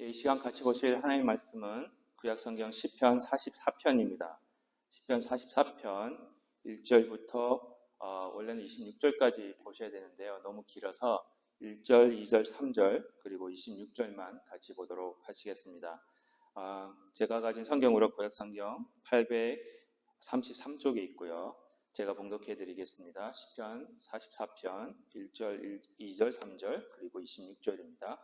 이 시간 같이 보실 하나님의 말씀은 구약성경 시편 44편입니다. 시편 44편 1절부터 원래는 26절까지 보셔야 되는데요. 너무 길어서 1절, 2절, 3절 그리고 26절만 같이 보도록 하시겠습니다. 제가 가진 성경으로 구약성경 833쪽에 있고요. 제가 봉독해 드리겠습니다. 시편 44편 1절, 2절, 3절 그리고 26절입니다.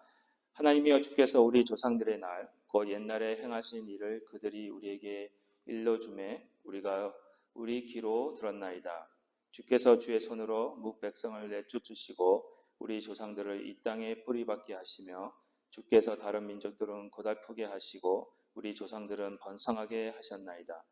하나님이여, 주께서 우리 조상들의 날 곧 옛날에 행하신 일을 그들이 우리에게 일러주매 우리가 우리 귀로 들었나이다. 주께서 주의 손으로 뭇 백성을 내쫓으시고 우리 조상들을 이 땅에 뿌리박게 하시며 주께서 다른 민족들은 고달프게 하시고 우리 조상들은 번성하게 하셨나이다.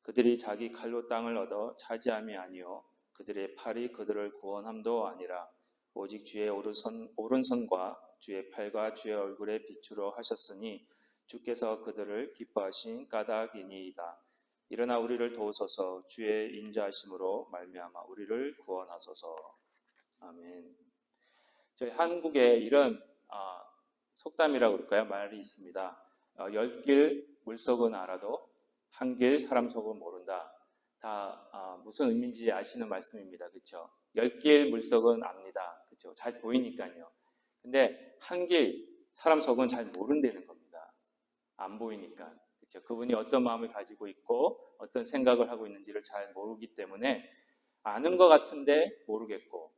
그들이 자기 칼로 땅을 얻어 차지함이 아니요 그들의 팔이 그들을 구원함도 아니라 오직 주의 오른손과 주의 팔과 주의 얼굴에 비추려 하셨으니 주께서 그들을 기뻐하신 까닭이니이다. 일어나 우리를 도우소서. 주의 인자하심으로 말미암아 우리를 구원하소서. 아멘. 저희 한국에 이런 속담이라고 그럴까요? 말이 있습니다. 10길 물속은 알아도 한 길 사람 속은 모른다. 다 무슨 의미인지 아시는 말씀입니다. 그렇죠? 10길 물속은 압니다. 그렇죠? 잘 보이니까요. 근데 한 길 사람 속은 잘 모른다는 겁니다. 안 보이니까. 그렇죠? 그분이 어떤 마음을 가지고 있고 어떤 생각을 하고 있는지를 잘 모르기 때문에 아는 것 같은데 모르겠고,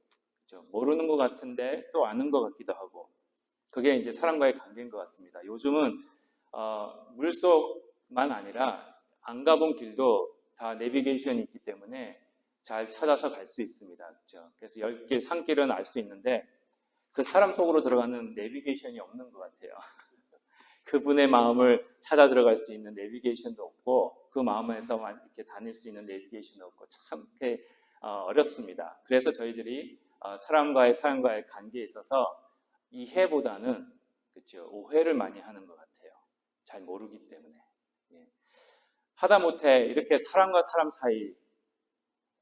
그렇죠? 모르는 것 같은데 또 아는 것 같기도 하고, 그게 이제 사람과의 관계인 것 같습니다. 요즘은 물속만 아니라 안 가본 길도 다 내비게이션이 있기 때문에 잘 찾아서 갈 수 있습니다. 그렇죠? 그래서 10길, 산길은 알 수 있는데 그 사람 속으로 들어가는 내비게이션이 없는 것 같아요. 그분의 마음을 찾아 들어갈 수 있는 내비게이션도 없고 그 마음에서만 이렇게 다닐 수 있는 내비게이션도 없고 참 이렇게 어렵습니다. 그래서 저희들이 사람과의 관계에 있어서 이해보다는 그렇죠, 오해를 많이 하는 것 같아요. 잘 모르기 때문에. 하다못해 이렇게 사람과 사람 사이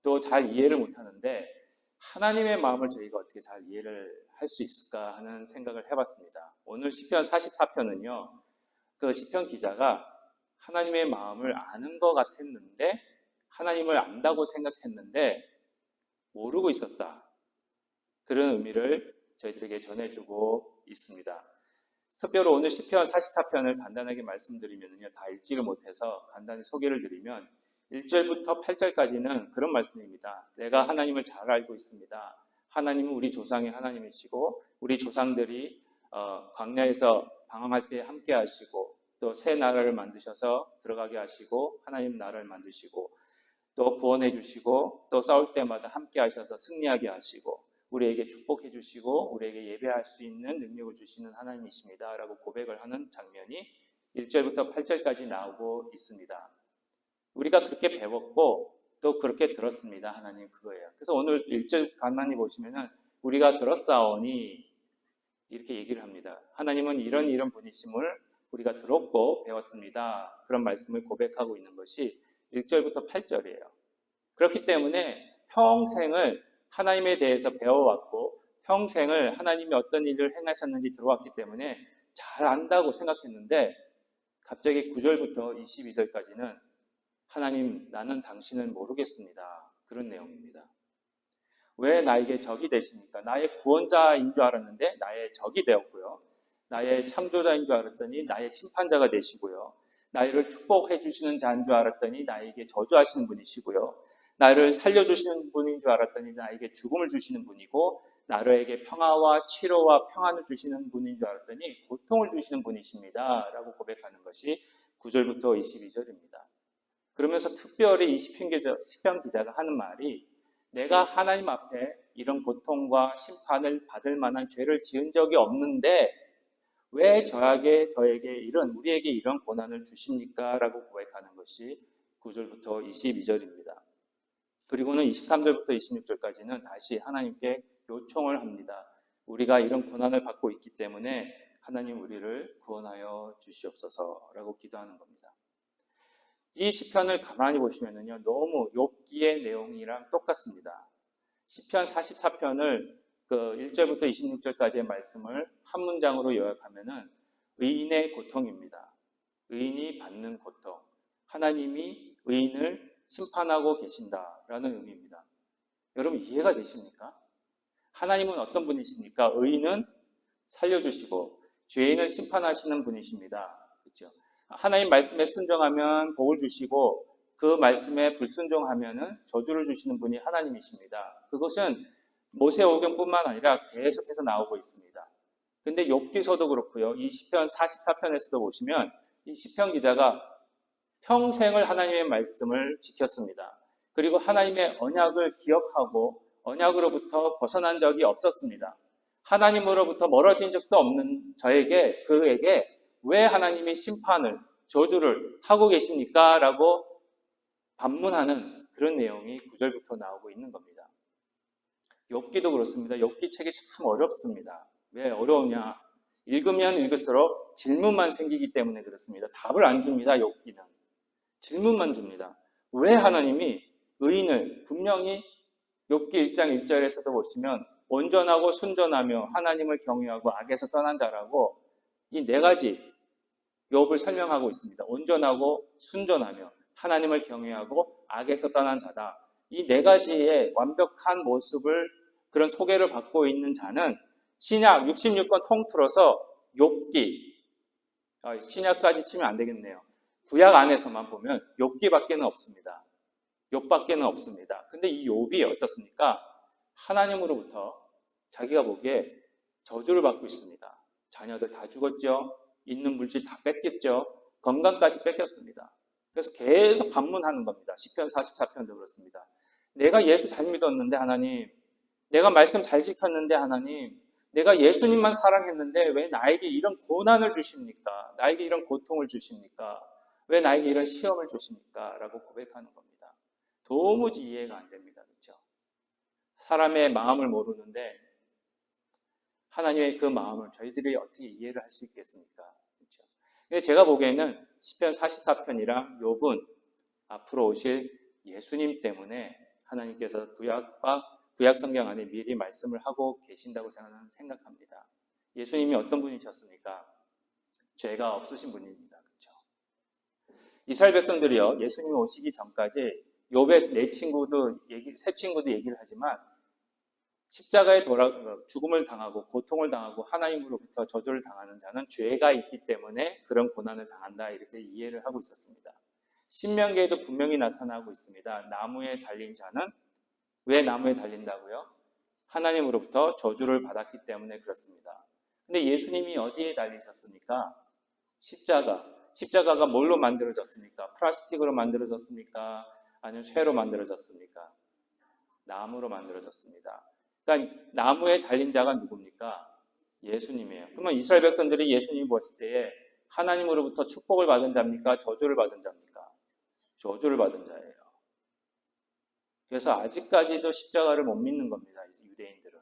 또 잘 이해를 못하는데 하나님의 마음을 저희가 어떻게 잘 이해를 할 수 있을까 하는 생각을 해봤습니다. 오늘 시편 44편은요. 그 시편 기자가 하나님의 마음을 아는 것 같았는데 하나님을 안다고 생각했는데 모르고 있었다. 그런 의미를 저희들에게 전해주고 있습니다. 특별히 오늘 시편 44편을 간단하게 말씀드리면요. 다 읽지를 못해서 간단히 소개를 드리면 1절부터 8절까지는 그런 말씀입니다. 내가 하나님을 잘 알고 있습니다. 하나님은 우리 조상의 하나님이시고 우리 조상들이 광야에서 방황할 때 함께 하시고 또 새 나라를 만드셔서 들어가게 하시고 하나님 나라를 만드시고 또 구원해 주시고 또 싸울 때마다 함께 하셔서 승리하게 하시고 우리에게 축복해 주시고 우리에게 예배할 수 있는 능력을 주시는 하나님이십니다. 라고 고백을 하는 장면이 1절부터 8절까지 나오고 있습니다. 우리가 그렇게 배웠고 또 그렇게 들었습니다. 하나님 그거예요. 그래서 오늘 1절 가만히 보시면은 우리가 들었사오니 이렇게 얘기를 합니다. 하나님은 이런 분이심을 우리가 들었고 배웠습니다. 그런 말씀을 고백하고 있는 것이 1절부터 8절이에요. 그렇기 때문에 평생을 하나님에 대해서 배워왔고 평생을 하나님이 어떤 일을 행하셨는지 들어왔기 때문에 잘 안다고 생각했는데 갑자기 9절부터 22절까지는 하나님, 나는 당신을 모르겠습니다. 그런 내용입니다. 왜 나에게 적이 되십니까? 나의 구원자인 줄 알았는데 나의 적이 되었고요. 나의 창조자인 줄 알았더니 나의 심판자가 되시고요. 나를 축복해 주시는 자인 줄 알았더니 나에게 저주하시는 분이시고요. 나를 살려주시는 분인 줄 알았더니 나에게 죽음을 주시는 분이고 나에게 평화와 치료와 평안을 주시는 분인 줄 알았더니 고통을 주시는 분이십니다. 라고 고백하는 것이 9절부터 22절입니다. 그러면서 특별히 이 시편 기자가 하는 말이 내가 하나님 앞에 이런 고통과 심판을 받을 만한 죄를 지은 적이 없는데 왜 저에게 우리에게 이런 고난을 주십니까? 라고 고백하는 것이 9절부터 22절입니다. 그리고는 23절부터 26절까지는 다시 하나님께 요청을 합니다. 우리가 이런 고난을 받고 있기 때문에 하나님 우리를 구원하여 주시옵소서라고 기도하는 겁니다. 이 시편을 가만히 보시면요, 너무 욥기의 내용이랑 똑같습니다. 시편 44편을 그 1절부터 26절까지의 말씀을 한 문장으로 요약하면은 의인의 고통입니다. 의인이 받는 고통. 하나님이 의인을 심판하고 계신다라는 의미입니다. 여러분 이해가 되십니까? 하나님은 어떤 분이십니까? 의인은 살려주시고 죄인을 심판하시는 분이십니다. 그렇죠? 하나님 말씀에 순종하면 복을 주시고 그 말씀에 불순종하면은 저주를 주시는 분이 하나님이십니다. 그것은 모세오경뿐만 아니라 계속해서 나오고 있습니다. 근데 욥기서도 그렇고요. 이 시편 44편에서도 보시면 이 시편 기자가 평생을 하나님의 말씀을 지켰습니다. 그리고 하나님의 언약을 기억하고 언약으로부터 벗어난 적이 없었습니다. 하나님으로부터 멀어진 적도 없는 그에게 왜 하나님이 심판을, 저주를 하고 계십니까? 라고 반문하는 그런 내용이 9절부터 나오고 있는 겁니다. 욥기도 그렇습니다. 욥기 책이 참 어렵습니다. 왜 어려우냐? 읽으면 읽을수록 질문만 생기기 때문에 그렇습니다. 답을 안 줍니다. 욥기는. 질문만 줍니다. 왜 하나님이 의인을 분명히 욥기 1장 1절에서도 보시면 온전하고 순전하며 하나님을 경외하고 악에서 떠난 자라고 이 네 가지 욥을 설명하고 있습니다. 온전하고 순전하며 하나님을 경외하고 악에서 떠난 자다. 이 네 가지의 완벽한 모습을 그런 소개를 받고 있는 자는 신약 66권 통틀어서 욥기, 신약까지 치면 안 되겠네요. 구약 안에서만 보면 욥기밖에는 없습니다. 욥밖에는 없습니다. 근데 이 욥이 어떻습니까? 하나님으로부터 자기가 보기에 저주를 받고 있습니다. 자녀들 다 죽었죠. 있는 물질 다 뺏겼죠. 건강까지 뺏겼습니다. 그래서 계속 반문하는 겁니다. 시편 44편도 그렇습니다. 내가 예수 잘 믿었는데 하나님, 내가 말씀 잘 지켰는데 하나님, 내가 예수님만 사랑했는데 왜 나에게 이런 고난을 주십니까? 나에게 이런 고통을 주십니까? 왜 나에게 이런 시험을 주십니까? 라고 고백하는 겁니다. 도무지 이해가 안 됩니다. 그렇죠? 사람의 마음을 모르는데 하나님의 그 마음을 저희들이 어떻게 이해를 할 수 있겠습니까? 그렇죠? 근데 제가 보기에는 시편 44편이랑 욥은 앞으로 오실 예수님 때문에 하나님께서 구약 성경 안에 미리 말씀을 하고 계신다고 저는 생각합니다. 예수님이 어떤 분이셨습니까? 죄가 없으신 분입니다. 그렇죠? 이스라엘 백성들이요, 예수님이 오시기 전까지 욥의 세 친구도 얘기를 하지만 십자가에 죽음을 당하고 고통을 당하고 하나님으로부터 저주를 당하는 자는 죄가 있기 때문에 그런 고난을 당한다 이렇게 이해를 하고 있었습니다. 신명기에도 분명히 나타나고 있습니다. 나무에 달린 자는 왜 나무에 달린다고요? 하나님으로부터 저주를 받았기 때문에 그렇습니다. 근데 예수님이 어디에 달리셨습니까? 십자가가 뭘로 만들어졌습니까? 플라스틱으로 만들어졌습니까? 아니면 쇠로 만들어졌습니까? 나무로 만들어졌습니다. 그러니까 나무에 달린 자가 누굽니까? 예수님이에요. 그러면 이스라엘 백성들이 예수님을 보았을 때에 하나님으로부터 축복을 받은 자입니까? 저주를 받은 자입니까? 저주를 받은 자예요. 그래서 아직까지도 십자가를 못 믿는 겁니다. 유대인들은.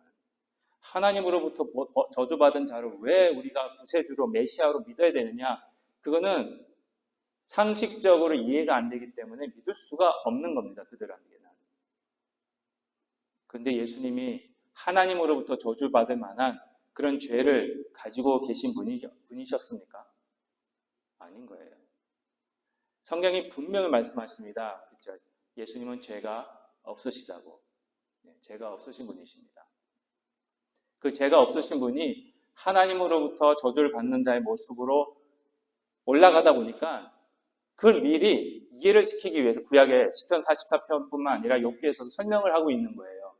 하나님으로부터 저주받은 자를 왜 우리가 구세주로 메시아로 믿어야 되느냐? 그거는 상식적으로 이해가 안 되기 때문에 믿을 수가 없는 겁니다. 그들에게는. 그런데 예수님이 하나님으로부터 저주받을 만한 그런 죄를 가지고 계신 분이셨습니까? 아닌 거예요. 성경이 분명히 말씀하십니다. 그렇죠? 예수님은 죄가 없으시다고. 죄가 없으신 분이십니다. 그 죄가 없으신 분이 하나님으로부터 저주를 받는 자의 모습으로 올라가다 보니까 그걸 미리 이해를 시키기 위해서 구약의 시편 44편뿐만 아니라 욥기에서도 설명을 하고 있는 거예요.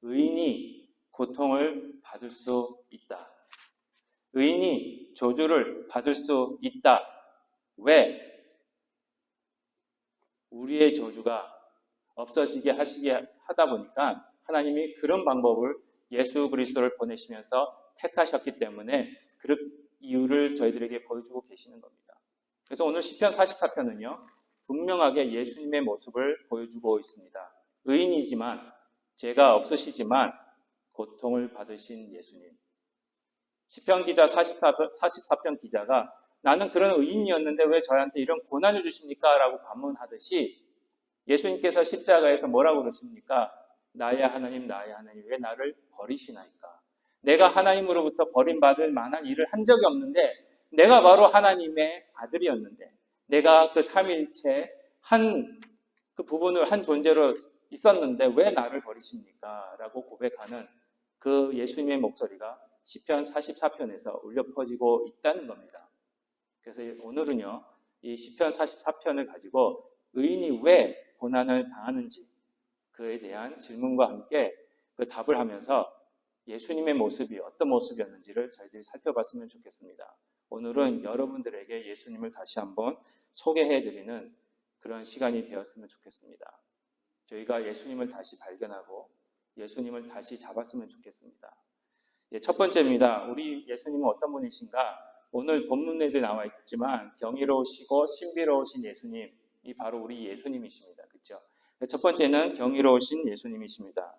의인이 고통을 받을 수 있다. 의인이 저주를 받을 수 있다. 왜? 우리의 저주가 없어지게 하다 보니까 하나님이 그런 방법을 예수 그리스도를 보내시면서 택하셨기 때문에 그 이유를 저희들에게 보여주고 계시는 겁니다. 그래서 오늘 시편 44편은요. 분명하게 예수님의 모습을 보여주고 있습니다. 의인이지만 죄가 없으시지만 고통을 받으신 예수님. 시편 기자 44편 기자가 나는 그런 의인이었는데 왜 저한테 이런 고난을 주십니까? 라고 반문하듯이 예수님께서 십자가에서 뭐라고 그러십니까? 나의 하나님 왜 나를 버리시나이까? 내가 하나님으로부터 버림받을 만한 일을 한 적이 없는데 내가 바로 하나님의 아들이었는데, 내가 그 삼위일체 그 부분을 한 존재로 있었는데 왜 나를 버리십니까? 라고 고백하는 그 예수님의 목소리가 시편 44편에서 울려 퍼지고 있다는 겁니다. 그래서 오늘은요, 이 시편 44편을 가지고 의인이 왜 고난을 당하는지 그에 대한 질문과 함께 그 답을 하면서 예수님의 모습이 어떤 모습이었는지를 저희들이 살펴봤으면 좋겠습니다. 오늘은 여러분들에게 예수님을 다시 한번 소개해드리는 그런 시간이 되었으면 좋겠습니다. 저희가 예수님을 다시 발견하고 예수님을 다시 잡았으면 좋겠습니다. 첫 번째입니다. 우리 예수님은 어떤 분이신가? 오늘 본문에도 나와 있지만 경이로우시고 신비로우신 예수님이 바로 우리 예수님이십니다. 그렇죠? 첫 번째는 경이로우신 예수님이십니다.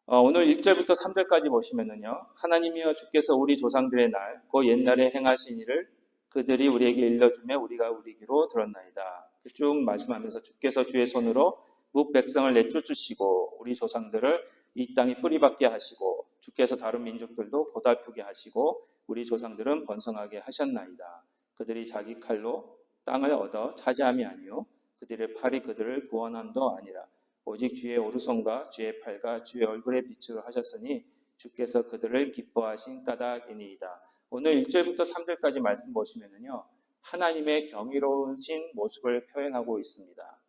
오늘 1절부터 3절까지 보시면은요, 하나님이여 주께서 우리 조상들의 날, 그 옛날에 행하신 일을 그들이 우리에게 일러주며 우리가 우리기로 들었나이다. 쭉 말씀하면서 주께서 주의 손으로 뭇 백성을 내쫓으시고 우리 조상들을 이 땅에 뿌리박게 하시고 주께서 다른 민족들도 고달프게 하시고 우리 조상들은 번성하게 하셨나이다. 그들이 자기 칼로 땅을 얻어 차지함이 아니요 그들의 팔이 그들을 구원함도 아니라 오직 주의 오른손과 주의 팔과 주의 얼굴의 빛으로 하셨으니 주께서 그들을 기뻐하신 까닭이니이다. 오늘 1절부터 3절까지 말씀 보시면은요, 하나님의 경이로우신 모습을 표현하고 있습니다.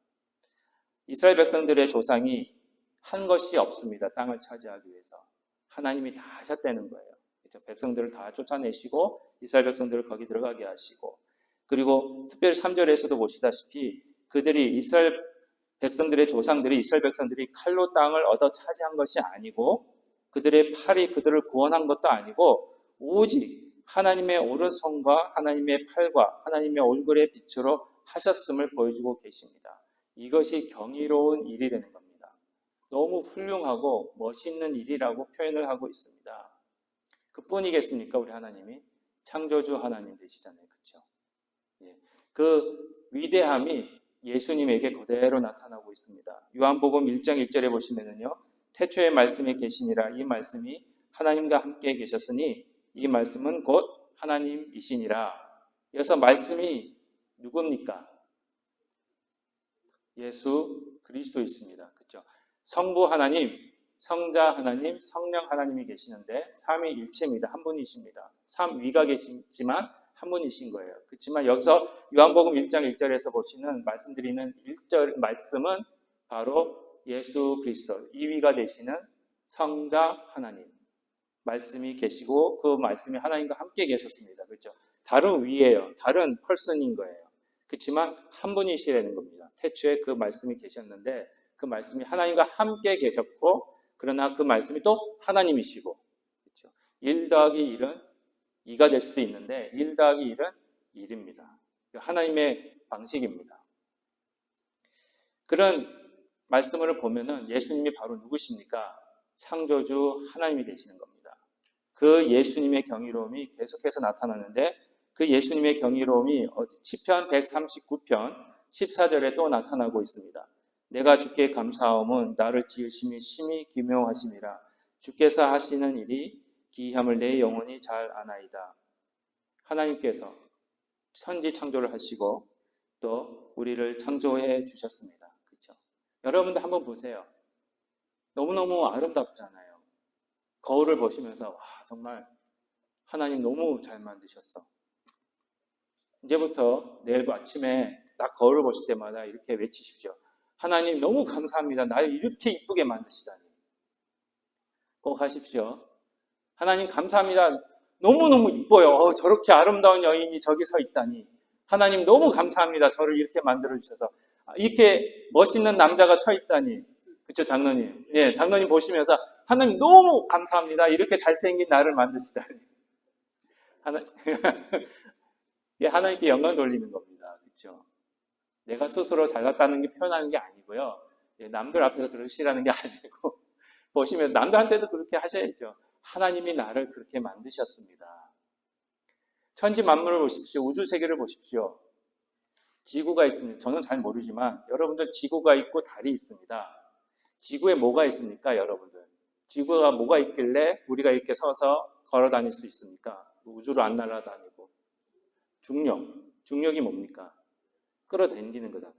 이스라엘 백성들의 조상이 한 것이 없습니다. 땅을 차지하기 위해서. 하나님이 다 하셨다는 거예요. 그렇죠? 백성들을 다 쫓아내시고 이스라엘 백성들을 거기 들어가게 하시고, 그리고 특별히 3절에서도 보시다시피 그들이 이스라엘 백성들이 칼로 땅을 얻어 차지한 것이 아니고 그들의 팔이 그들을 구원한 것도 아니고 오직 하나님의 오른손과 하나님의 팔과 하나님의 얼굴의 빛으로 하셨음을 보여주고 계십니다. 이것이 경이로운 일이라는 겁니다. 너무 훌륭하고 멋있는 일이라고 표현을 하고 있습니다. 그뿐이겠습니까? 우리 하나님이 창조주 하나님 되시잖아요. 그렇죠? 그 위대함이 예수님에게 그대로 나타나고 있습니다. 요한복음 1장 1절에 보시면은요, 태초에 말씀이 계시니라. 이 말씀이 하나님과 함께 계셨으니 이 말씀은 곧 하나님이시니라. 여기서 말씀이 누굽니까? 예수 그리스도 있습니다. 그렇죠? 성부 하나님, 성자 하나님, 성령 하나님이 계시는데 삼위일체입니다. 한 분이십니다. 삼위가 계시지만 한 분이신 거예요. 그렇지만 여기서 요한복음 1장 1절에서 보시는 말씀드리는 1절 말씀은 바로 예수 그리스도, 2위가 되시는 성자 하나님 말씀이 계시고 그 말씀이 하나님과 함께 계셨습니다. 그렇죠? 다른 위예요. 다른 펄슨인 거예요. 그렇지만 한 분이시라는 겁니다. 태초에 그 말씀이 계셨는데 그 말씀이 하나님과 함께 계셨고 그러나 그 말씀이 또 하나님이시고, 그렇죠? 1 더하기 1은 2가 될 수도 있는데 1 더하기 1은 1입니다. 하나님의 방식입니다. 그런 말씀을 보면은 예수님이 바로 누구십니까? 창조주 하나님이 되시는 겁니다. 그 예수님의 경이로움이 계속해서 나타나는데 그 예수님의 경이로움이 시편 139편 14절에 또 나타나고 있습니다. 내가 주께 감사함은 나를 지으심이 심히 기묘하심이라. 주께서 하시는 일이 기이함을 내 영혼이 잘 아나이다. 하나님께서 천지 창조를 하시고 또 우리를 창조해 주셨습니다. 그렇죠? 여러분도 한번 보세요. 너무너무 아름답잖아요. 거울을 보시면서 와, 정말 하나님 너무 잘 만드셨어. 이제부터 내일 아침에 딱 거울을 보실 때마다 이렇게 외치십시오. 하나님 너무 감사합니다. 나를 이렇게 이쁘게 만드시다니. 꼭 하십시오. 하나님 감사합니다. 너무너무 이뻐요. 저렇게 아름다운 여인이 저기 서 있다니. 하나님 너무 감사합니다. 저를 이렇게 만들어주셔서. 이렇게 멋있는 남자가 서 있다니. 그렇죠, 장로님? 예, 장로님 보시면서 하나님 너무 감사합니다. 이렇게 잘생긴 나를 만드시다니. 하나님께 영광 돌리는 겁니다. 그렇죠? 내가 스스로 잘났다는 게 표현하는 게 아니고요. 남들 앞에서 그러시라는 게 아니고 보시면 남들한테도 그렇게 하셔야죠. 하나님이 나를 그렇게 만드셨습니다. 천지 만물을 보십시오. 우주 세계를 보십시오. 지구가 있습니다. 저는 잘 모르지만 여러분들 지구가 있고 달이 있습니다. 지구에 뭐가 있습니까, 여러분들? 지구가 뭐가 있길래 우리가 이렇게 서서 걸어 다닐 수 있습니까? 우주로 안 날아다니고. 중력이 뭡니까? 끌어당기는 거잖아요.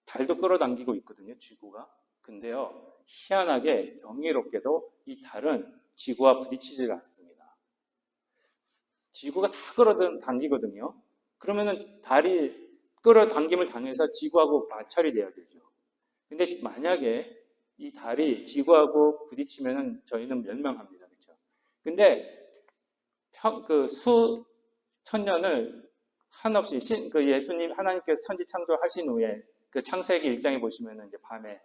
달도 끌어당기고 있거든요, 지구가. 근데요, 희한하게 경이롭게도 이 달은 지구와 부딪히질 않습니다. 지구가 다 끌어당기거든요. 그러면은 달이 끌어당김을 당해서 지구하고 마찰이 돼야 되죠. 근데 만약에 이 달이 지구하고 부딪히면은 저희는 멸망합니다. 그렇죠? 근데 그 수천 년을 한없이 그 예수님 하나님께서 천지 창조하신 후에 그 창세기 1장에 보시면은 이제 밤에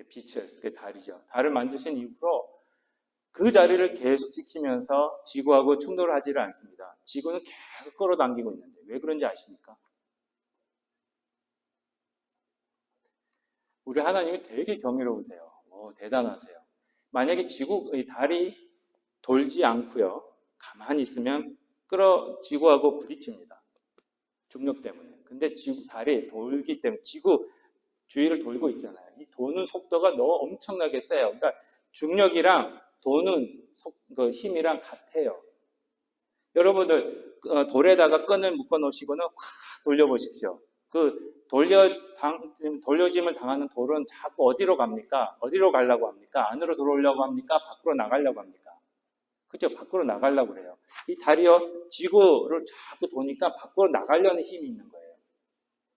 빛을 그 달이죠. 달을 만드신 이후로 그 자리를 계속 지키면서 지구하고 충돌을 하지를 않습니다. 지구는 계속 끌어당기고 있는데 왜 그런지 아십니까? 우리 하나님이 되게 경이로우세요. 대단하세요. 만약에 달이 돌지 않고요. 가만히 있으면 지구하고 부딪힙니다. 중력 때문에. 근데 달이 돌기 때문에 지구 주위를 돌고 있잖아요. 이 도는 속도가 너무 엄청나게 세요. 그러니까 중력이랑 도는 그 힘이랑 같아요. 여러분들 돌에다가 끈을 묶어 놓으시고는 확 돌려보십시오. 그 돌려짐을 당하는 돌은 자꾸 어디로 갑니까? 어디로 가려고 합니까? 안으로 들어오려고 합니까? 밖으로 나가려고 합니까? 그죠? 밖으로 나가려고 그래요. 이 달이요, 지구를 자꾸 도니까 밖으로 나가려는 힘이 있는 거예요.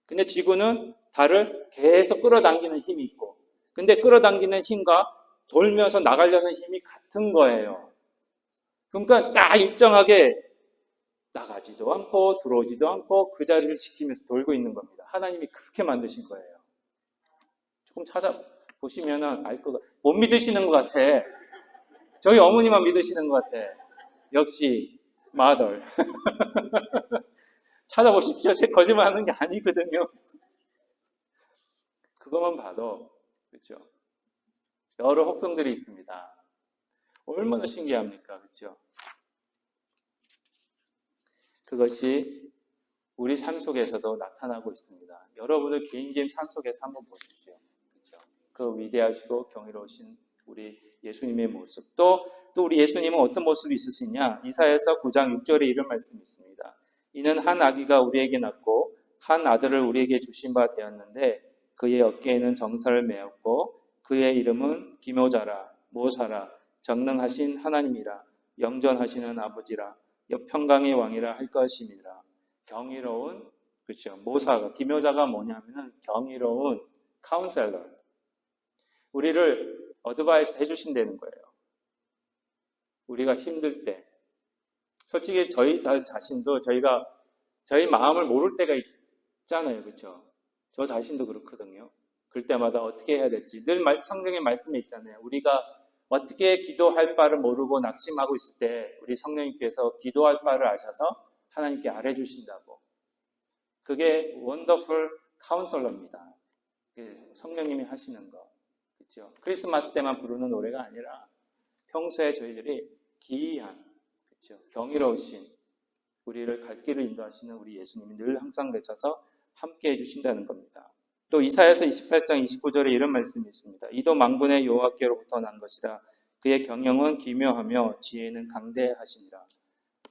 근데 지구는 달을 계속 끌어당기는 힘이 있고, 근데 끌어당기는 힘과 돌면서 나가려는 힘이 같은 거예요. 그러니까 딱 일정하게 나가지도 않고 들어오지도 않고 그 자리를 지키면서 돌고 있는 겁니다. 하나님이 그렇게 만드신 거예요. 조금 찾아보시면 알 거가 못 믿으시는 것 같아. 저희 어머니만 믿으시는 것 같아. 역시 마덜. 찾아보십시오. 제 거짓말하는 게 아니거든요. 그것만 봐도 그렇죠. 여러 혹성들이 있습니다. 얼마나 신기합니까, 그렇죠? 그것이 우리 삶 속에서도 나타나고 있습니다. 여러분들 개인 삶 속에서 한번 보십시오. 그렇죠? 그 위대하시고 경이로우신 우리 예수님의 모습. 또 우리 예수님은 어떤 모습이 있으시냐? 이사야서 9장 6절에 이런 말씀이 있습니다. 이는 한 아기가 우리에게 낳고 한 아들을 우리에게 주신 바 되었는데 그의 어깨에는 정사를 메었고 그의 이름은 기묘자라 모사라 전능하신 하나님이라 영전하시는 아버지라 평강의 왕이라 할 것입니다. 경이로운 그렇죠. 모사가 기묘자가 뭐냐면은 경이로운 카운셀러. 우리를 어드바이스 해주신다는 거예요. 우리가 힘들 때 솔직히 저희 자신도 저희 마음을 모를 때가 있잖아요. 그렇죠? 저 자신도 그렇거든요. 그럴 때마다 어떻게 해야 될지 늘 성경의 말씀에 있잖아요. 우리가 어떻게 기도할 바를 모르고 낙심하고 있을 때 우리 성령님께서 기도할 바를 아셔서 하나님께 알려주신다고. 그게 원더풀 카운셀러입니다. 성령님이 하시는 거. 그렇죠? 크리스마스 때만 부르는 노래가 아니라 평소에 저희들이 기이한 그렇죠? 경이로우신 우리를 갈 길을 인도하시는 우리 예수님이 늘 항상 내쳐서 함께 해주신다는 겁니다. 또 이사야서 28장 29절에 이런 말씀이 있습니다. 이도 만군의 여호와께로부터 난 것이라 그의 경영은 기묘하며 지혜는 강대하시니라.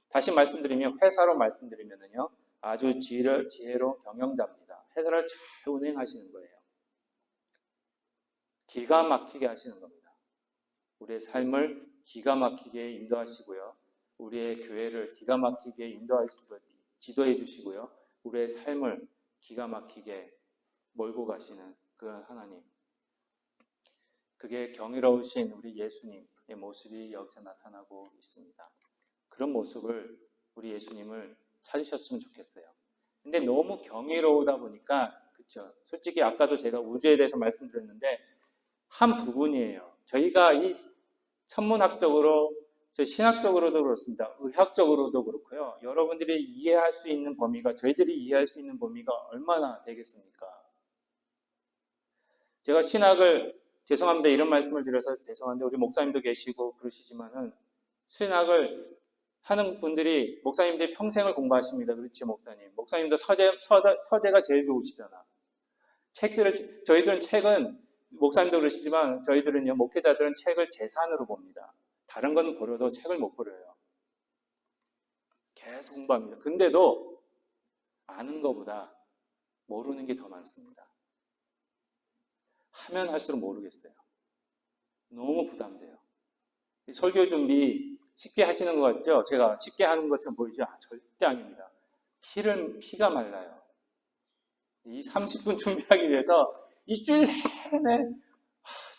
다시 말씀드리면 회사로 말씀드리면요 아주 지혜로운 경영자입니다. 회사를 잘 운행하시는 거예요. 기가 막히게 하시는 겁니다. 우리의 삶을 기가 막히게 인도하시고요. 우리의 교회를 기가 막히게 지도해 주시고요. 우리의 삶을 기가 막히게 몰고 가시는 그런 하나님. 그게 경이로우신 우리 예수님의 모습이 여기서 나타나고 있습니다. 그런 모습을 우리 예수님을 찾으셨으면 좋겠어요. 근데 너무 경이로우다 보니까 그렇죠. 솔직히 아까도 제가 우주에 대해서 말씀드렸는데 한 부분이에요. 저희가 이 천문학적으로 신학적으로도 그렇습니다. 의학적으로도 그렇고요. 여러분들이 이해할 수 있는 범위가 저희들이 이해할 수 있는 범위가 얼마나 되겠습니까? 제가 신학을 죄송합니다. 이런 말씀을 드려서 죄송한데 우리 목사님도 계시고 그러시지만은 신학을 하는 분들이 목사님들이 평생을 공부하십니다. 그렇지 목사님. 목사님도 서재가 제일 좋으시잖아. 저희들은 책은 목사님도 그러시지만 저희들은요 목회자들은 책을 재산으로 봅니다. 다른 건 버려도 책을 못 버려요. 계속 공부합니다. 근데도 아는 것보다 모르는 게 더 많습니다. 하면 할수록 모르겠어요. 너무 부담돼요. 설교 준비 쉽게 하시는 것 같죠? 제가 쉽게 하는 것처럼 보이죠? 절대 아닙니다. 피가 말라요. 이 30분 준비하기 위해서 일주일 내내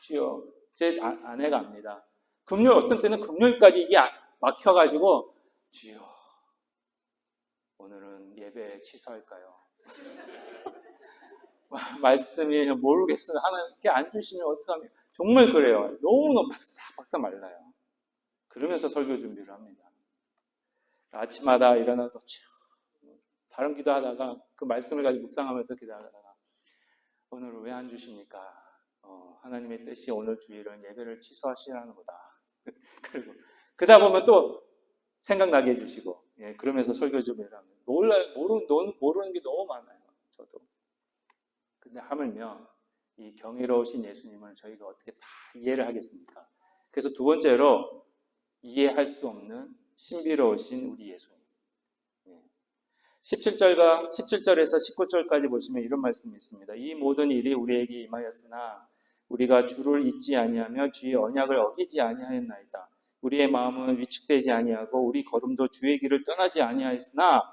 주여, 제 아내가 압니다. 금요일, 어떤 때는 금요일까지 이게 막혀가지고 주여, 오늘은 예배 취소할까요? 말씀이 모르겠어요. 하나님 이렇게 안 주시면 어떡합니까? 정말 그래요. 너무너무 박사 말라요. 그러면서 설교 준비를 합니다. 아침마다 일어나서 다른 기도하다가 그 말씀을 가지고 묵상하면서 기도하다가 오늘 왜 안 주십니까? 하나님의 뜻이 오늘 주일은 예배를 취소하시라는 거다. 그리고 그러다 보면 또 생각나게 해주시고, 예, 그러면서 설교 준비를 합니다. 모르는 게 너무 많아요. 저도. 근데 하물며 이 경이로우신 예수님을 저희가 어떻게 다 이해를 하겠습니까? 그래서 두 번째로 이해할 수 없는 신비로우신 우리 예수님. 17절에서 19절까지 보시면 이런 말씀이 있습니다. 이 모든 일이 우리에게 임하였으나 우리가 주를 잊지 아니하며 주의 언약을 어기지 아니하였나이다. 우리의 마음은 위축되지 아니하고 우리 걸음도 주의 길을 떠나지 아니하였으나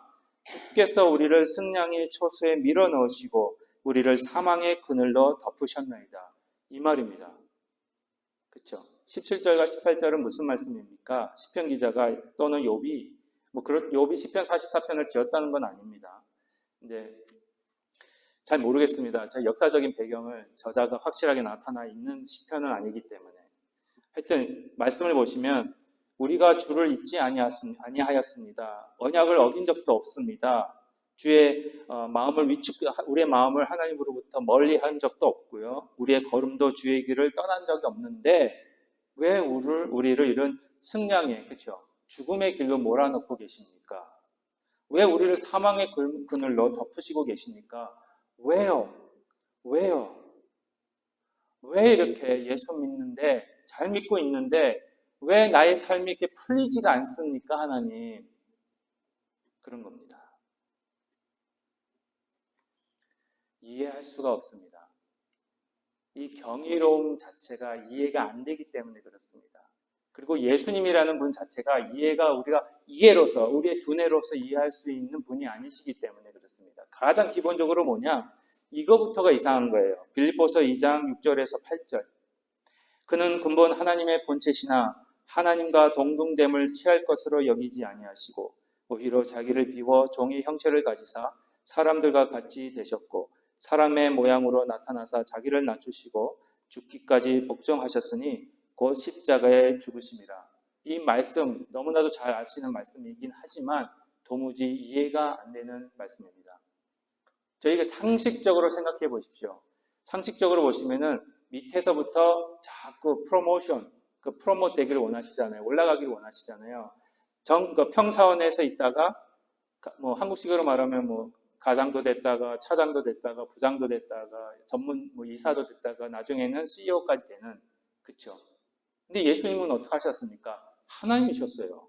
주께서 우리를 승량의 초소에 밀어 넣으시고 우리를 사망의 그늘로 덮으셨나이다. 이 말입니다. 그렇죠? 17절과 18절은 무슨 말씀입니까? 시편 기자가 또는 욥이 욥이 시편 44편을 지었다는 건 아닙니다. 이제 잘 모르겠습니다. 제 역사적인 배경을 저자가 확실하게 나타나 있는 시편은 아니기 때문에. 하여튼 말씀을 보시면 우리가 주를 잊지 아니하였습니다. 언약을 어긴 적도 없습니다. 주의 우리의 마음을 하나님으로부터 멀리한 적도 없고요. 우리의 걸음도 주의 길을 떠난 적이 없는데 왜 우리를 이런 승량의, 그렇죠? 죽음의 길로 몰아넣고 계십니까? 왜 우리를 사망의 그늘로 덮으시고 계십니까? 왜요? 왜요? 왜 이렇게 예수 믿는데, 잘 믿고 있는데 왜 나의 삶이 이렇게 풀리지가 않습니까, 하나님? 그런 겁니다. 이해할 수가 없습니다. 이 경이로움 자체가 이해가 안 되기 때문에 그렇습니다. 그리고 예수님이라는 분 자체가 우리가 이해로서, 우리의 두뇌로서 이해할 수 있는 분이 아니시기 때문에 그렇습니다. 가장 기본적으로 뭐냐? 이거부터가 이상한 거예요. 빌립보서 2장 6절에서 8절. 그는 근본 하나님의 본체시나 하나님과 동등됨을 취할 것으로 여기지 아니하시고 오히려 자기를 비워 종의 형체를 가지사 사람들과 같이 되셨고 사람의 모양으로 나타나사 자기를 낮추시고 죽기까지 복종하셨으니 곧 십자가에 죽으심이라. 이 말씀 너무나도 잘 아시는 말씀이긴 하지만 도무지 이해가 안 되는 말씀입니다. 저희가 상식적으로 생각해 보십시오. 상식적으로 보시면은 밑에서부터 자꾸 프로모트 되기를 원하시잖아요. 올라가기를 원하시잖아요. 평사원에서 있다가 한국식으로 말하면 가장도 됐다가 차장도 됐다가 부장도 됐다가 전문 이사도 됐다가 나중에는 CEO까지 되는, 그렇죠? 근데 예수님은 어떻게 하셨습니까? 하나님이셨어요.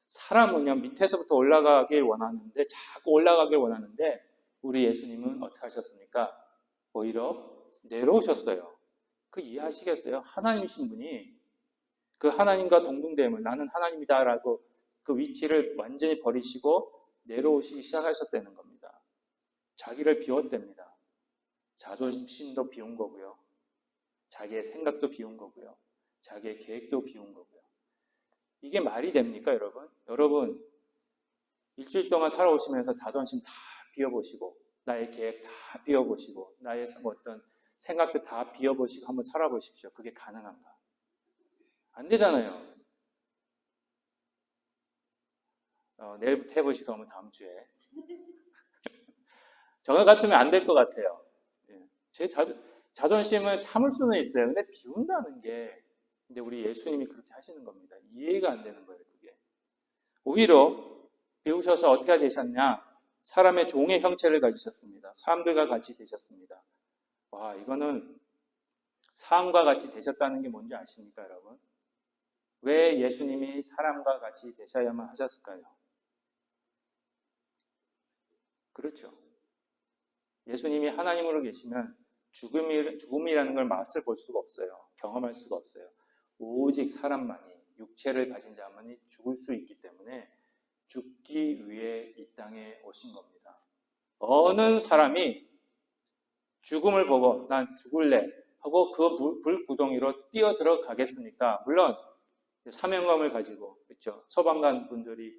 사람은요 밑에서부터 올라가길 원하는데 자꾸 올라가길 원하는데 우리 예수님은 어떻게 하셨습니까? 오히려 내려오셨어요. 그 이해하시겠어요? 하나님이신 분이 그 하나님과 동등됨을 나는 하나님이다라고 그 위치를 완전히 버리시고 내려오시기 시작하셨다는 겁니다. 자기를 비웠답니다. 자존심도 비운 거고요. 자기의 생각도 비운 거고요. 자기의 계획도 비운 거고요. 이게 말이 됩니까, 여러분? 여러분, 일주일 동안 살아오시면서 자존심 다 비워보시고 나의 계획 다 비워보시고 나의 어떤 생각도 다 비워보시고 한번 살아보십시오. 그게 가능한가? 안 되잖아요. 내일부터 해보시고 하면 다음 주에. 저 같으면 안 될 것 같아요. 제 자존심을 참을 수는 있어요. 근데 비운다는 게, 근데 우리 예수님이 그렇게 하시는 겁니다. 이해가 안 되는 거예요, 그게. 오히려 비우셔서 어떻게 되셨냐? 사람의 종의 형체를 가지셨습니다. 사람들과 같이 되셨습니다. 와, 이거는 사람과 같이 되셨다는 게 뭔지 아십니까, 여러분? 왜 예수님이 사람과 같이 되셔야만 하셨을까요? 그렇죠. 예수님이 하나님으로 계시면 죽음이라는 걸 맛을 볼 수가 없어요. 경험할 수가 없어요. 오직 사람만이, 육체를 가진 자만이 죽을 수 있기 때문에 죽기 위해 이 땅에 오신 겁니다. 어느 사람이 죽음을 보고 난 죽을래 하고 그 불구덩이로 뛰어 들어가겠습니까? 물론 사명감을 가지고, 그렇죠, 소방관 분들이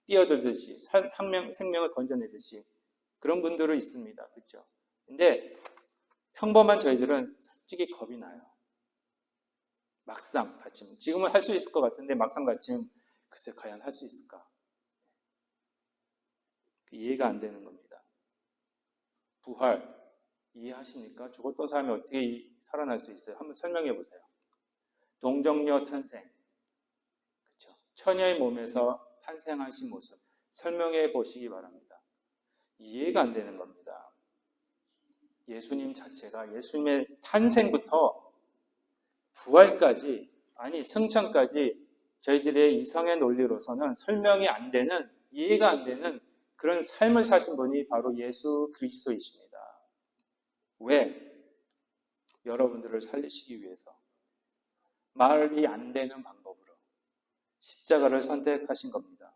뛰어들듯이 생명을 건져내듯이 그런 분들은 있습니다. 그렇죠? 근데 평범한 저희들은 솔직히 겁이 나요. 막상 다치면. 지금은 할 수 있을 것 같은데 막상 다치면 글쎄 과연 할 수 있을까? 이해가 안 되는 겁니다. 부활 이해하십니까? 죽었던 사람이 어떻게 살아날 수 있어요? 한번 설명해 보세요. 동정녀 탄생, 그렇죠? 처녀의 몸에서 탄생하신 모습 설명해 보시기 바랍니다. 이해가 안 되는 겁니다. 예수님 자체가 예수님의 탄생부터 부활까지, 아니 승천까지 저희들의 이성의 논리로서는 설명이 안 되는, 이해가 안 되는 그런 삶을 사신 분이 바로 예수 그리스도이십니다. 왜? 여러분들을 살리시기 위해서 말이 안 되는 방법으로 십자가를 선택하신 겁니다.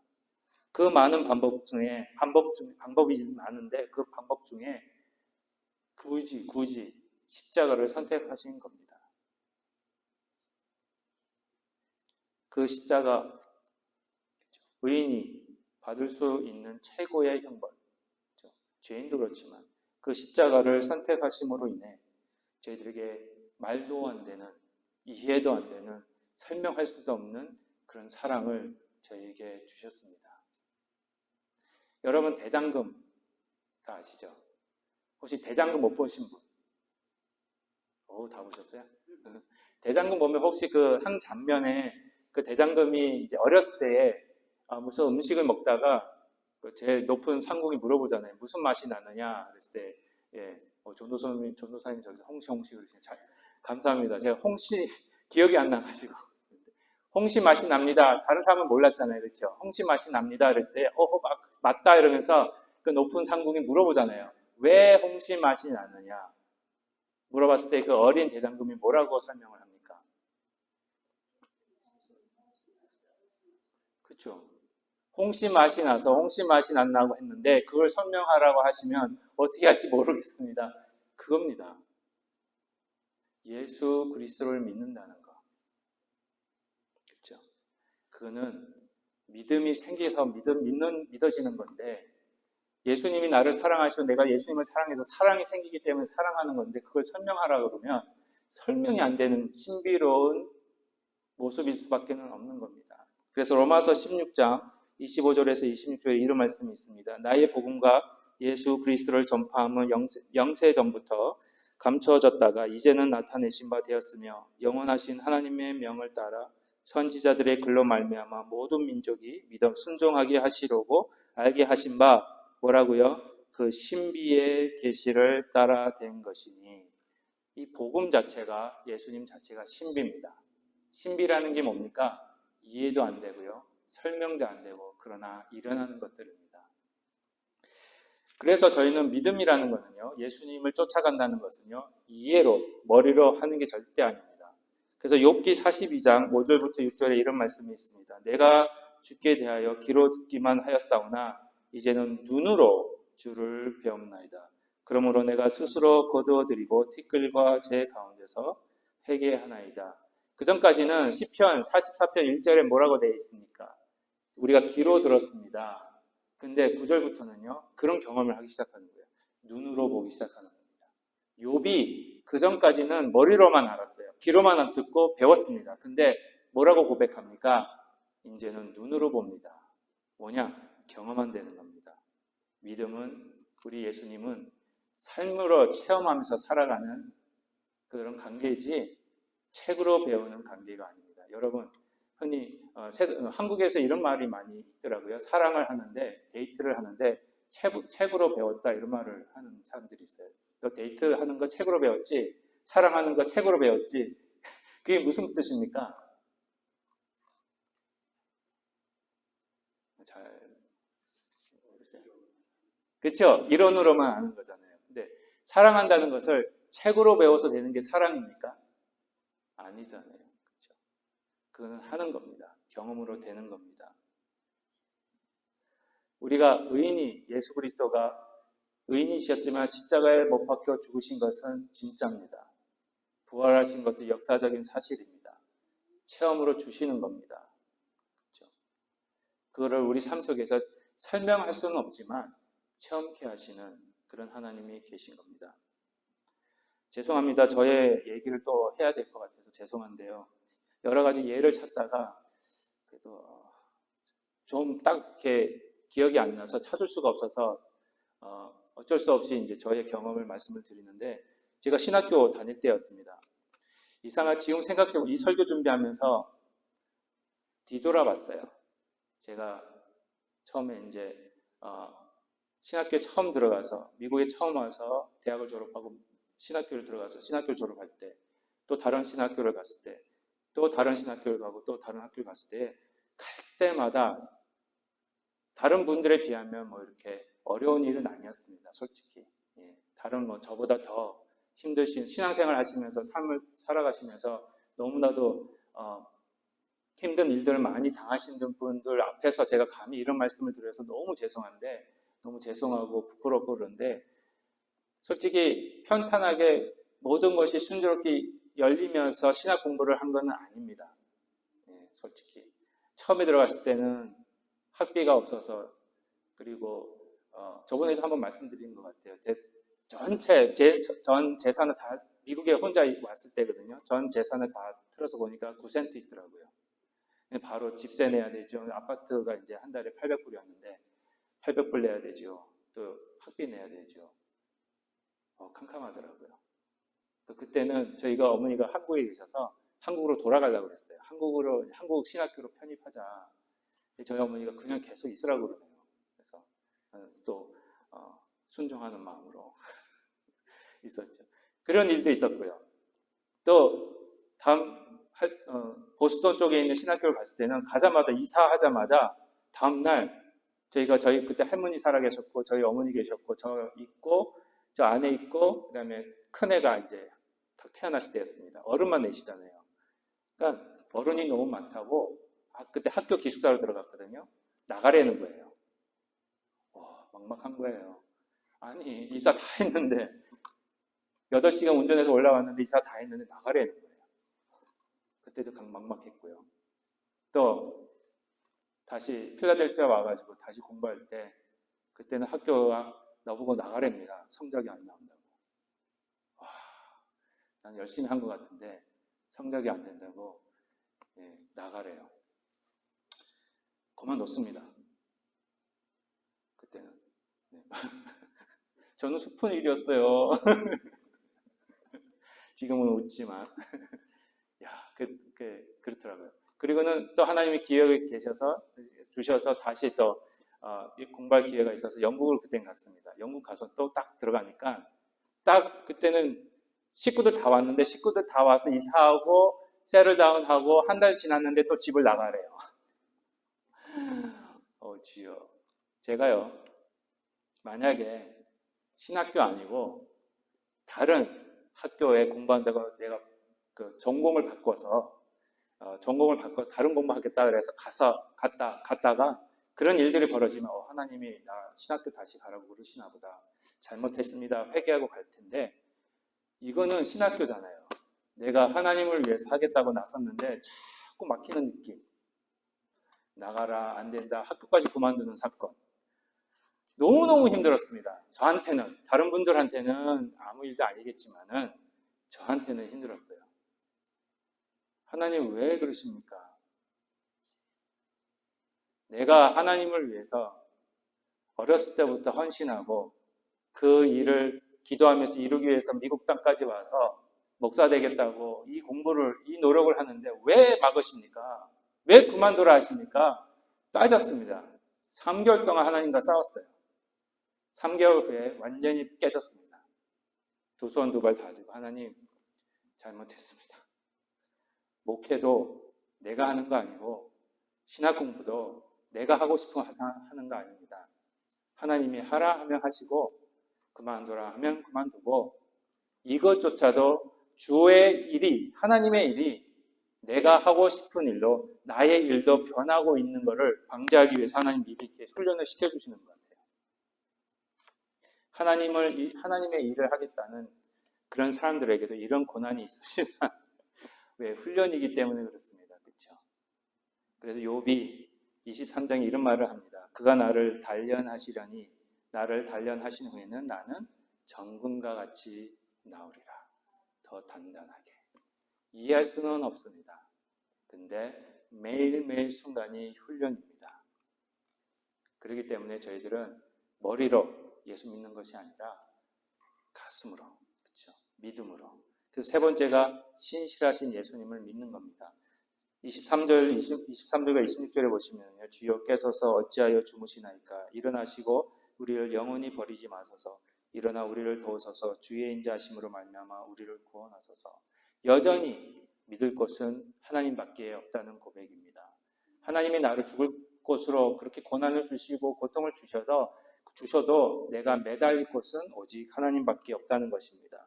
그 많은 방법이 많은데 그 방법 중에 굳이 십자가를 선택하신 겁니다. 그 십자가, 의인이 받을 수 있는 최고의 형벌, 죄인도 그렇지만 그 십자가를 선택하심으로 인해 저희들에게 말도 안 되는, 이해도 안 되는, 설명할 수도 없는 그런 사랑을 저희에게 주셨습니다. 여러분 대장금 다 아시죠? 혹시 대장금 못 보신 분? 다 보셨어요? 대장금 보면 혹시 그 한 장면에 그 대장금이 이제 어렸을 때에 무슨 음식을 먹다가 그 제일 높은 상궁이 물어보잖아요. 무슨 맛이 나느냐? 그랬을 때, 예, 전도사님 저기서 홍시 그러시네. 감사합니다. 제가 홍시 기억이 안 나가지고. 홍시 맛이 납니다. 다른 사람은 몰랐잖아요. 그렇죠? 홍시 맛이 납니다. 그랬을 때, 맞다 이러면서 그 높은 상궁이 물어보잖아요. 왜 홍시 맛이 나느냐? 물어봤을 때 그 어린 대장금이 뭐라고 설명을 합니까? 그렇죠? 홍시 맛이 나서 홍시 맛이 난다고 했는데 그걸 설명하라고 하시면 어떻게 할지 모르겠습니다. 그겁니다. 예수 그리스도를 믿는다는 거. 그렇죠? 그거는 믿음이 생겨서 믿어지는 건데, 예수님이 나를 사랑하시고 내가 예수님을 사랑해서 사랑이 생기기 때문에 사랑하는 건데 그걸 설명하라 그러면 설명이 안 되는 신비로운 모습일 수밖에 없는 겁니다. 그래서 로마서 16장 25절에서 26절에 이런 말씀이 있습니다. 나의 복음과 예수 그리스도를 전파함은 영세 전부터 감추어졌다가 이제는 나타내신 바 되었으며 영원하신 하나님의 명을 따라 선지자들의 글로 말미암아 모든 민족이 믿어 순종하게 하시려고 알게 하신 바 뭐라고요? 그 신비의 계시를 따라 된 것이니. 이 복음 자체가, 예수님 자체가 신비입니다. 신비라는 게 뭡니까? 이해도 안 되고요, 설명도 안 되고, 그러나 일어나는 것들입니다. 그래서 저희는 믿음이라는 것은요, 예수님을 쫓아간다는 것은요, 이해로, 머리로 하는 게 절대 아닙니다. 그래서 욥기 42장 5절부터 6절에 이런 말씀이 있습니다. 내가 주께 대하여 귀로 듣기만 하였사오나 이제는 눈으로 주를 배움나이다. 그러므로 내가 스스로 거두어드리고 티끌과 제 가운데서 회개하나이다. 그 전까지는 시편 44편 1절에 뭐라고 되어 있습니까? 우리가 귀로 들었습니다. 근데 9절부터는요, 그런 경험을 하기 시작하는 거예요. 눈으로 보기 시작하는 겁니다. 욥이 그 전까지는 머리로만 알았어요. 귀로만 듣고 배웠습니다. 근데 뭐라고 고백합니까? 이제는 눈으로 봅니다. 뭐냐? 경험한다는 겁니다. 믿음은, 우리 예수님은 삶으로 체험하면서 살아가는 그런 관계이지 책으로 배우는 관계가 아닙니다. 여러분, 흔히 한국에서 이런 말이 많이 있더라고요. 사랑을 하는데, 데이트를 하는데 책으로 배웠다, 이런 말을 하는 사람들이 있어요. 너 데이트하는 거 책으로 배웠지? 사랑하는 거 책으로 배웠지? 그게 무슨 뜻입니까? 그렇죠? 이론으로만 아는 거잖아요. 근데 사랑한다는 것을 책으로 배워서 되는 게 사랑입니까? 아니잖아요. 그렇죠? 그거는 하는 겁니다. 경험으로 되는 겁니다. 우리가 예수 그리스도가 의인이셨지만 십자가에 못 박혀 죽으신 것은 진짜입니다. 부활하신 것도 역사적인 사실입니다. 체험으로 주시는 겁니다. 그렇죠? 그거를 우리 삶 속에서 설명할 수는 없지만 체험케 하시는 그런 하나님이 계신 겁니다. 죄송합니다. 저의 얘기를 또 해야 될 것 같아서 죄송한데요. 여러 가지 예를 찾다가 그래도 좀 딱 이렇게 기억이 안 나서 찾을 수가 없어서 어쩔 수 없이 이제 저의 경험을 말씀을 드리는데, 제가 신학교 다닐 때였습니다. 지금 생각해보면 이 설교 준비하면서 뒤돌아봤어요. 제가 처음에 이제 신학교에 처음 들어가서, 미국에 처음 와서 대학을 졸업하고 신학교를 들어가서 신학교를 졸업할 때, 또 다른 신학교를 갔을 때, 또 다른 신학교를 가고 또 다른 학교를 갔을 때, 갈 때마다 다른 분들에 비하면 뭐 이렇게 어려운 일은 아니었습니다. 솔직히. 예, 다른 저보다 더 힘드신 신앙생활 하시면서 삶을 살아가시면서 너무나도 힘든 일들을 많이 당하신 분들 앞에서 제가 감히 이런 말씀을 드려서 너무 죄송한데, 너무 죄송하고 부끄럽고 그런데, 솔직히 편탄하게 모든 것이 순조롭게 열리면서 신학 공부를 한 건 아닙니다. 예, 솔직히. 처음에 들어갔을 때는 학비가 없어서, 그리고 저번에도 한번 말씀드린 것 같아요. 전 재산을 다, 미국에 혼자 왔을 때거든요. 전 재산을 다 틀어서 보니까 9센트 있더라고요. 바로 집세 내야 되죠. 아파트가 이제 한 달에 800불이었는데 800불 내야 되죠. 또 학비 내야 되죠. 캄캄하더라고요. 그때는 저희가 어머니가 한국에 계셔서 한국으로 돌아가려고 그랬어요. 한국 신학교로 편입하자. 저희 어머니가 그냥 계속 있으라고 그러네요. 그래서 또 순종하는 마음으로 있었죠. 그런 일도 있었고요. 또 보스턴 쪽에 있는 신학교를 갔을 때는 이사하자마자 다음날 저희 그때 할머니 살아 계셨고, 저희 어머니 계셨고, 저 있고, 저 안에 있고, 그다음에 큰애가 이제 태어났을 때였습니다. 어른만 내시잖아요. 그러니까 어른이 너무 많다고, 그때 학교 기숙사로 들어갔거든요. 나가라는 거예요. 막막한 거예요. 아니, 이사 다 했는데 8시간 운전해서 올라왔는데 이사 다 했는데 나가라는 거예요. 그때도 막막했고요. 또 다시 필라델피아 와가지고 다시 공부할 때, 그때는 학교가 나보고 나가랍니다. 성적이 안 나온다고. 난 열심히 한 것 같은데 성적이 안 된다고. 나가래요. 그만뒀습니다. 그때는. 네. 저는 슬픈 일이었어요. 지금은 웃지만. 그렇더라고요. 그리고는 또 하나님의 기회가 주셔서 다시 또 공부할 기회가 있어서 영국을 그때 갔습니다. 영국 가서 또 딱 들어가니까, 딱 그때는 식구들 다 왔는데, 식구들 다 와서 이사하고 세틀다운하고 한 달 지났는데 또 집을 나가래요. 주여. 제가요, 만약에 신학교 아니고 다른 학교에 공부한다고 내가 전공을 바꿔서 다른 공부하겠다 그래서 갔다가 그런 일들이 벌어지면 하나님이 나 신학교 다시 가라고 그러시나 보다. 잘못했습니다. 회개하고 갈 텐데, 이거는 신학교잖아요. 내가 하나님을 위해서 하겠다고 나섰는데 자꾸 막히는 느낌. 나가라, 안 된다, 학교까지 그만두는 사건. 너무너무 힘들었습니다. 저한테는. 다른 분들한테는 아무 일도 아니겠지만은 저한테는 힘들었어요. 하나님 왜 그러십니까? 내가 하나님을 위해서 어렸을 때부터 헌신하고 그 일을 기도하면서 이루기 위해서 미국 땅까지 와서 목사 되겠다고 이 노력을 하는데 왜 막으십니까? 왜 그만두라 하십니까? 따졌습니다. 3개월 동안 하나님과 싸웠어요. 3개월 후에 완전히 깨졌습니다. 두 손 두 발 다 들고, 하나님 잘못했습니다. 목회도 내가 하는 거 아니고 신학 공부도 내가 하고 싶은 하는 거 아닙니다. 하나님이 하라 하면 하시고 그만두라 하면 그만두고 이것조차도 주의 일이, 하나님의 일이 내가 하고 싶은 일로 나의 일도 변하고 있는 것을 방지하기 위해서 하나님이 이렇게 훈련을 시켜주시는 것 같아요. 하나님의 일을 하겠다는 그런 사람들에게도 이런 고난이 있으시나 왜 훈련이기 때문에 그렇습니다. 그렇죠? 그래서 욥이 23장에 이런 말을 합니다. 그가 나를 단련하시려니 나를 단련하신 후에는 나는 정금과 같이 나오리라. 더 단단하게. 이해할 수는 없습니다. 근데 매일매일 순간이 훈련입니다. 그렇기 때문에 저희들은 머리로 예수 믿는 것이 아니라 가슴으로, 그렇죠? 믿음으로. 그래서 세 번째가 신실하신 예수님을 믿는 겁니다. 23절과 26절에 보시면요. 주여 깨서서 어찌하여 주무시나이까 일어나시고 우리를 영원히 버리지 마소서. 일어나 우리를 도우소서. 주의 인자하심으로 말미암아 우리를 구원하소서. 여전히 믿을 것은 하나님밖에 없다는 고백입니다. 하나님이 나를 죽을 곳으로 그렇게 고난을 주시고 고통을 주셔도 내가 매달릴 곳은 오직 하나님밖에 없다는 것입니다.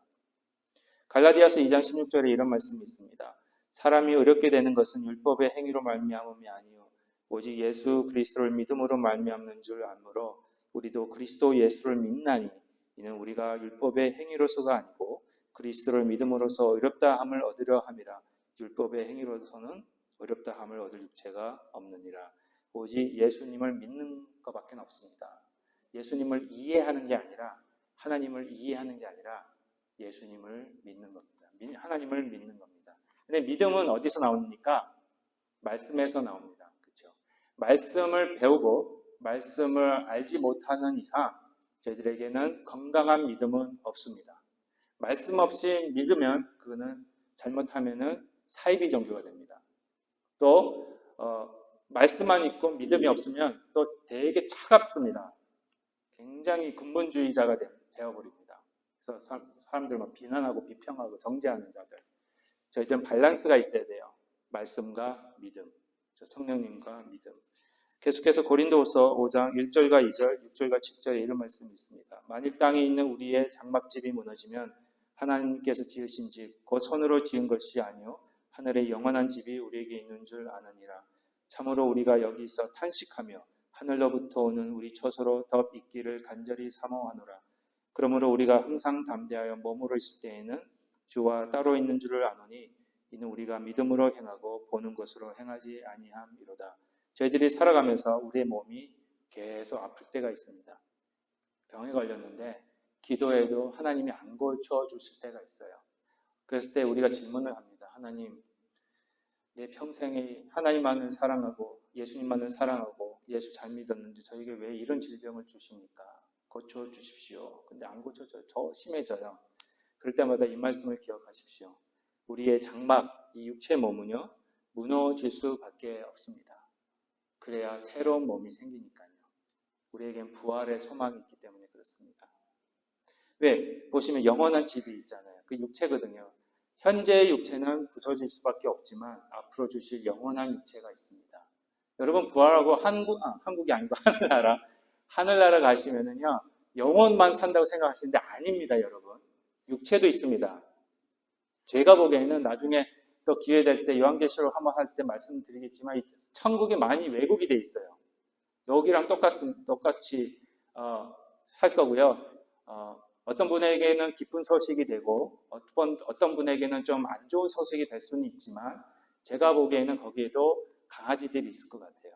갈라디아서 2장 16절에 이런 말씀이 있습니다. 사람이 의롭게 되는 것은 율법의 행위로 말미암음이 아니요 오직 예수 그리스도를 믿음으로 말미암는 줄 아므로 우리도 그리스도 예수를 믿나니 이는 우리가 율법의 행위로서가 아니고 그리스도를 믿음으로써 의롭다 함을 얻으려 함이라. 율법의 행위로서는 의롭다 함을 얻을 육체가 없느니라. 오직 예수님을 믿는 것밖에 없습니다. 예수님을 이해하는 게 아니라 하나님을 이해하는 게 아니라 예수님을 믿는 겁니다. 하나님을 믿는 겁니다. 근데 믿음은 어디서 나옵니까? 말씀에서 나옵니다. 그렇죠? 말씀을 배우고 말씀을 알지 못하는 이상 저희들에게는 건강한 믿음은 없습니다. 말씀 없이 믿으면 그거는 잘못하면은 사이비 종교가 됩니다. 또 말씀만 있고 믿음이 없으면 또 되게 차갑습니다. 굉장히 근본주의자가 되어버립니다. 그래서 사람들 막 비난하고 비평하고 정죄하는 자들. 저희들은 밸런스가 있어야 돼요. 말씀과 믿음, 성령님과 믿음. 계속해서 고린도후서 5장 1절과 2절, 6절과 7절에 이런 말씀이 있습니다. 만일 땅에 있는 우리의 장막집이 무너지면 하나님께서 지으신 집, 곧 손으로 지은 것이 아니요 하늘의 영원한 집이 우리에게 있는 줄 아느니라. 참으로 우리가 여기서 탄식하며 하늘로부터 오는 우리 처소로 더 있기를 간절히 사모하노라. 그러므로 우리가 항상 담대하여 머무러 있을 때에는 주와 따로 있는 줄을 아노니 이는 우리가 믿음으로 행하고 보는 것으로 행하지 아니함이로다. 저희들이 살아가면서 우리의 몸이 계속 아플 때가 있습니다. 병에 걸렸는데 기도해도 하나님이 안 고쳐주실 때가 있어요. 그랬을 때 우리가 질문을 합니다. 하나님, 내 평생에 하나님만을 사랑하고 예수님만을 사랑하고 예수 잘 믿었는데 저에게 왜 이런 질병을 주십니까? 고쳐주십시오. 근데 안 고쳐져요. 더 심해져요. 그럴 때마다 이 말씀을 기억하십시오. 우리의 장막, 이 육체 몸은요, 무너질 수밖에 없습니다. 그래야 새로운 몸이 생기니까요. 우리에겐 부활의 소망이 있기 때문에 그렇습니다. 왜? 보시면 영원한 집이 있잖아요. 그 육체거든요. 현재의 육체는 부서질 수밖에 없지만 앞으로 주실 영원한 육체가 있습니다. 여러분 부활하고 한국이 아니고 하늘나라 가시면은요 영혼만 산다고 생각하시는데 아닙니다, 여러분. 육체도 있습니다. 제가 보기에는 나중에 또 기회 될 때 요한계시록 한번 할 때 말씀드리겠지만 천국이 많이 왜곡이 돼 있어요. 여기랑 똑같이 살 거고요. 어떤 분에게는 기쁜 소식이 되고 어떤 분에게는 좀 안 좋은 소식이 될 수는 있지만 제가 보기에는 거기에도 강아지들이 있을 것 같아요.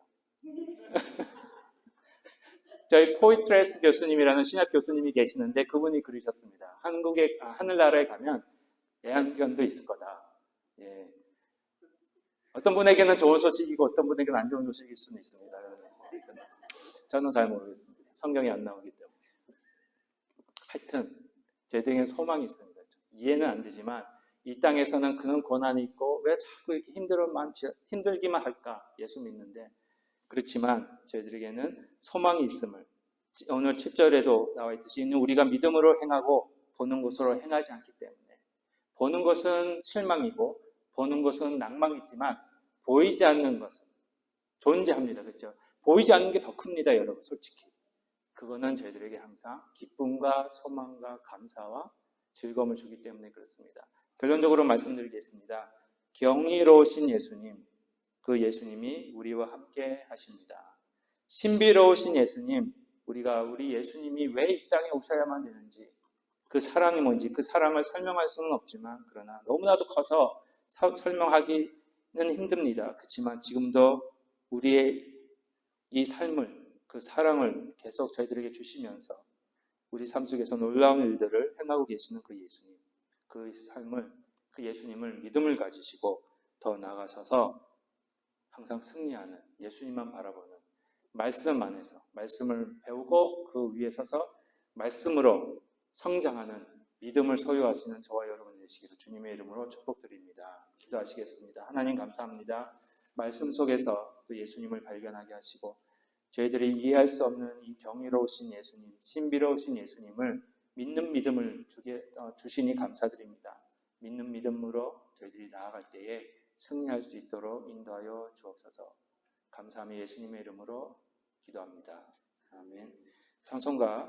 저희 포이트레스 교수님이라는 신학 교수님이 계시는데 그분이 그러셨습니다. 하늘나라에 가면 애완견도 있을 거다. 예. 어떤 분에게는 좋은 소식이고 어떤 분에게는 안 좋은 소식일 수는 있습니다. 저는 잘 모르겠습니다. 성경이 안 나오기 때문에. 하여튼 저희들에게는 소망이 있습니다. 이해는 안 되지만 이 땅에서는 그런 고난이 있고 왜 자꾸 이렇게 힘들기만 할까? 예수 믿는데 그렇지만 저희들에게는 소망이 있음을 오늘 7절에도 나와 있듯이 이는 우리가 믿음으로 행하고 보는 것으로 행하지 않기 때문에 보는 것은 실망이고 보는 것은 낭망이지만 보이지 않는 것은 존재합니다. 그렇죠? 보이지 않는 게 더 큽니다, 여러분. 솔직히 그거는 저희들에게 항상 기쁨과 소망과 감사와 즐거움을 주기 때문에 그렇습니다. 결론적으로 말씀드리겠습니다. 경이로우신 예수님, 그 예수님이 우리와 함께 하십니다. 신비로우신 예수님, 우리 예수님이 왜 이 땅에 오셔야만 되는지, 그 사랑이 뭔지 그 사랑을 설명할 수는 없지만 그러나 너무나도 커서 설명하기는 힘듭니다. 그렇지만 지금도 우리의 이 삶을, 그 사랑을 계속 저희들에게 주시면서 우리 삶 속에서 놀라운 일들을 행하고 계시는 그 예수님, 그 삶을, 그 예수님을 믿음을 가지시고 더 나아가셔서 항상 승리하는, 예수님만 바라보는 말씀 안에서 말씀을 배우고 그 위에 서서 말씀으로 성장하는 믿음을 소유하시는 저와 여러분 되시기를 주님의 이름으로 축복드립니다. 기도하시겠습니다. 하나님 감사합니다. 말씀 속에서 그 예수님을 발견하게 하시고 저희들이 이해할 수 없는 이 경이로우신 예수님, 신비로우신 예수님을 믿는 믿음을 주시니 감사드립니다. 믿는 믿음으로 저희들이 나아갈 때에 승리할 수 있도록 인도하여 주옵소서. 감사하며 예수님의 이름으로 기도합니다. 아멘. 찬송가